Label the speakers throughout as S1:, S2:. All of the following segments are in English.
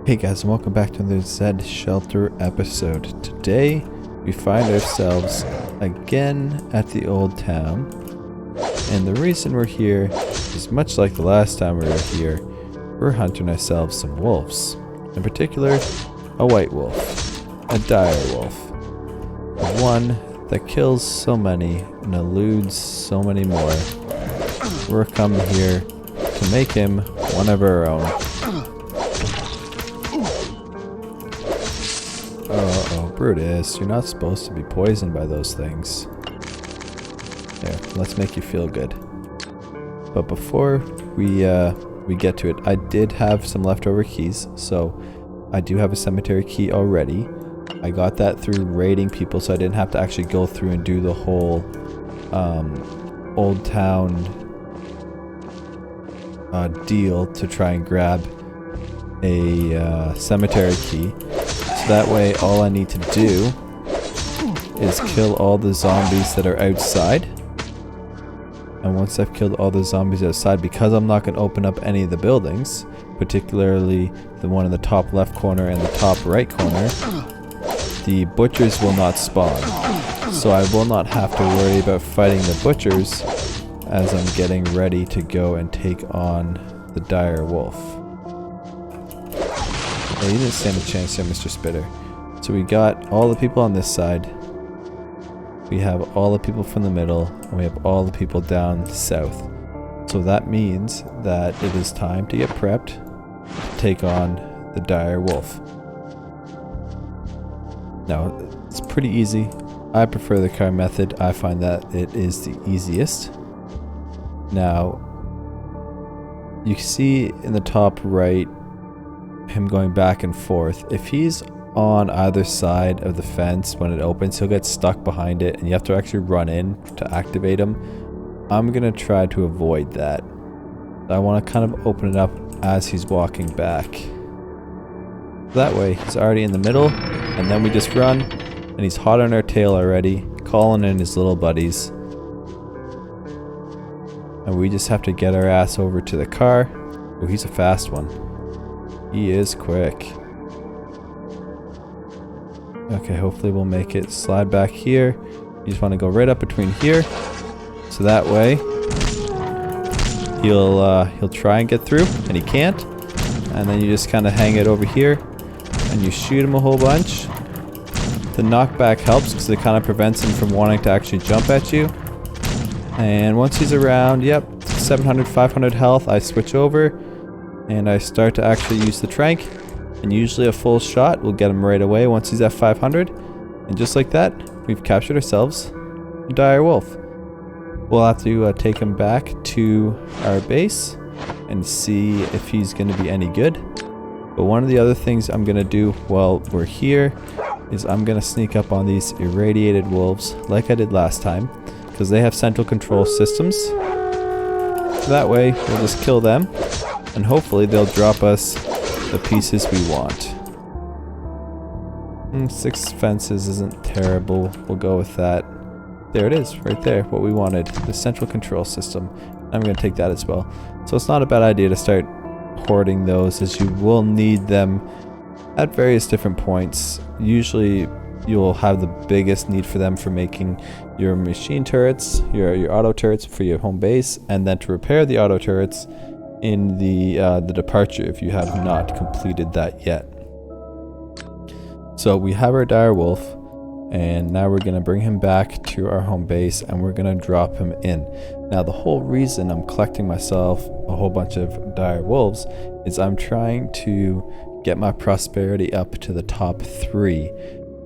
S1: Hey guys, and welcome back to another Zed Shelter episode. Today, we find ourselves again at the old town. And the reason we're here is much like the last time we were here, we're hunting ourselves some wolves. In particular, a white wolf, a dire wolf. The one that kills so many and eludes so many more. We're coming here to make him one of our own. Oh, Brutus, you're not supposed to be poisoned by those things. Here, let's make you feel good. But before we get to it, I did have some leftover keys, so I do have a cemetery key already. I got that through raiding people, so I didn't have to actually go through and do the whole old town deal to try and grab a cemetery key. That way, all I need to do is kill all the zombies that are outside. And once I've killed all the zombies outside, because I'm not going to open up any of the buildings, particularly the one in the top left corner and the top right corner, the butchers will not spawn. So I will not have to worry about fighting the butchers as I'm getting ready to go and take on the dire wolf. Yeah, you didn't stand a chance here, Mr. Spitter. So we got all the people on this side. We have all the people from the middle. And we have all the people down south. So that means that it is time to get prepped to take on the dire wolf. Now, it's pretty easy. I prefer the car method. I find that it is the easiest. Now, you see in the top right him going back and forth. If he's on either side of the fence when it opens, he'll get stuck behind it and you have to actually run in to activate him. I'm gonna try to avoid that. I want to kind of open it up as he's walking back. That way he's already in the middle, and then we just run and he's hot on our tail already, calling in his little buddies. And we just have to get our ass over to the car. Oh, he's a fast one. He is quick. Okay, hopefully we'll make it. Slide back here. You just want to go right up between here. So that way he'll try and get through, and he can't. And then you just kind of hang it over here and you shoot him a whole bunch. The knockback helps because it kind of prevents him from wanting to actually jump at you. And once he's around, yep, 700, 500 health, I switch over. And I start to actually use the trank, and usually a full shot will get him right away once he's at 500. And just like that, we've captured ourselves a dire wolf. We'll have to take him back to our base and see if he's going to be any good. But one of the other things I'm going to do while we're here is I'm going to sneak up on these irradiated wolves like I did last time, because they have central control systems. That way, we'll just kill them. And hopefully they'll drop us the pieces we want. 6 fences isn't terrible. We'll go with that. There it is, right there, what we wanted. The central control system. I'm going to take that as well. So it's not a bad idea to start hoarding those, as you will need them at various different points. Usually you'll have the biggest need for them for making your machine turrets, your auto turrets for your home base, and then to repair the auto turrets in the departure if you have not completed that yet. So we have our dire wolf, and now we're going to bring him back to our home base and we're going to drop him in. Now the whole reason I'm collecting myself a whole bunch of dire wolves is I'm trying to get my prosperity up to the top 3,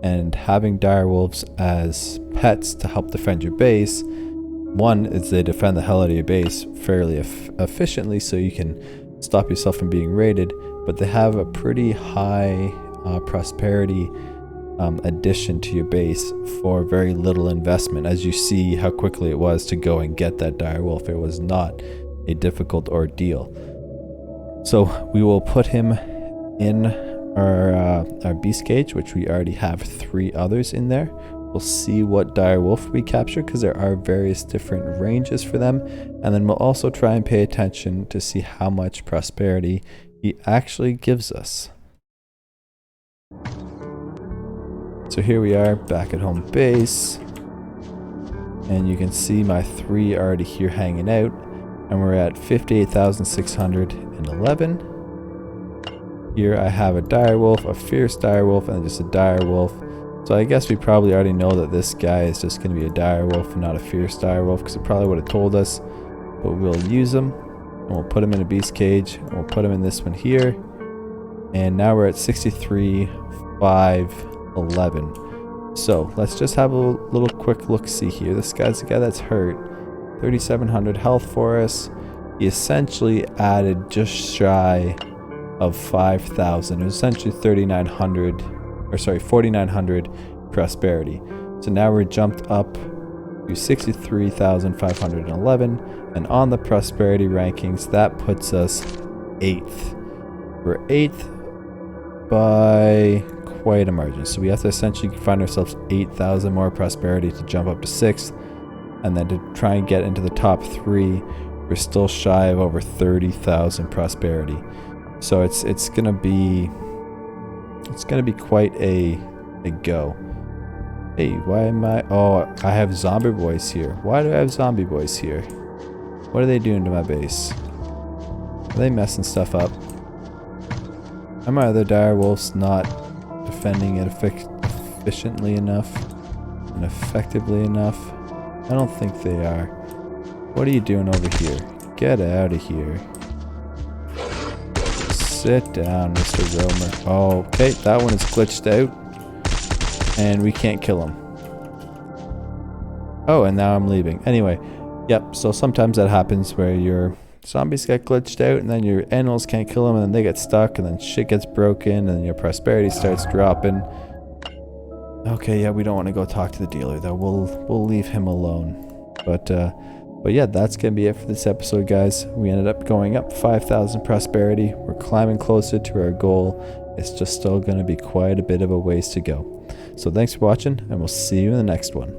S1: and having dire wolves as pets to help defend your base. One is they defend the hell out of your base fairly efficiently, so you can stop yourself from being raided, but they have a pretty high prosperity addition to your base for very little investment, as you see how quickly it was to go and get that dire wolf. It was not a difficult ordeal. So we will put him in our beast cage, which we already have 3 others in there. We'll see what dire wolf we capture, because there are various different ranges for them. And then we'll also try and pay attention to see how much prosperity he actually gives us. So here we are back at home base. And you can see my 3 already here hanging out. And we're at 58,611. Here I have a direwolf, a fierce direwolf, and just a direwolf. So I guess we probably already know that this guy is just going to be a direwolf and not a fierce direwolf, because it probably would have told us. But we'll use him, and we'll put him in a beast cage, and we'll put him in this one here. And now we're at 63,511. So let's just have a little quick look-see here. This guy's the guy that's hurt. 3,700 health for us. He essentially added just shy of 5,000. It was essentially 4,900 prosperity. So now we're jumped up to 63,511, and on the prosperity rankings, that puts us 8th. We're 8th by quite a margin. So we have to essentially find ourselves 8,000 more prosperity to jump up to 6th, and then to try and get into the top 3, we're still shy of over 30,000 prosperity. So it's gonna be quite a go. Hey, why am I? Oh, I have zombie boys here. Why do I have zombie boys here? What are they doing to my base? Are they messing stuff up? Are my other dire wolves not defending it efficiently enough and effectively enough? I don't think they are. What are you doing over here? Get out of here. Sit down, Mr. Roamer. Oh, okay, that one is glitched out. And we can't kill him. Oh, and now I'm leaving. Anyway, yep, so sometimes that happens where your zombies get glitched out and then your animals can't kill them and then they get stuck and then shit gets broken and your prosperity starts dropping. Okay, yeah, we don't want to go talk to the dealer though. We'll leave him alone. But yeah, that's going to be it for this episode, guys. We ended up going up 5,000 prosperity. We're climbing closer to our goal. It's just still going to be quite a bit of a ways to go. So thanks for watching, and we'll see you in the next one.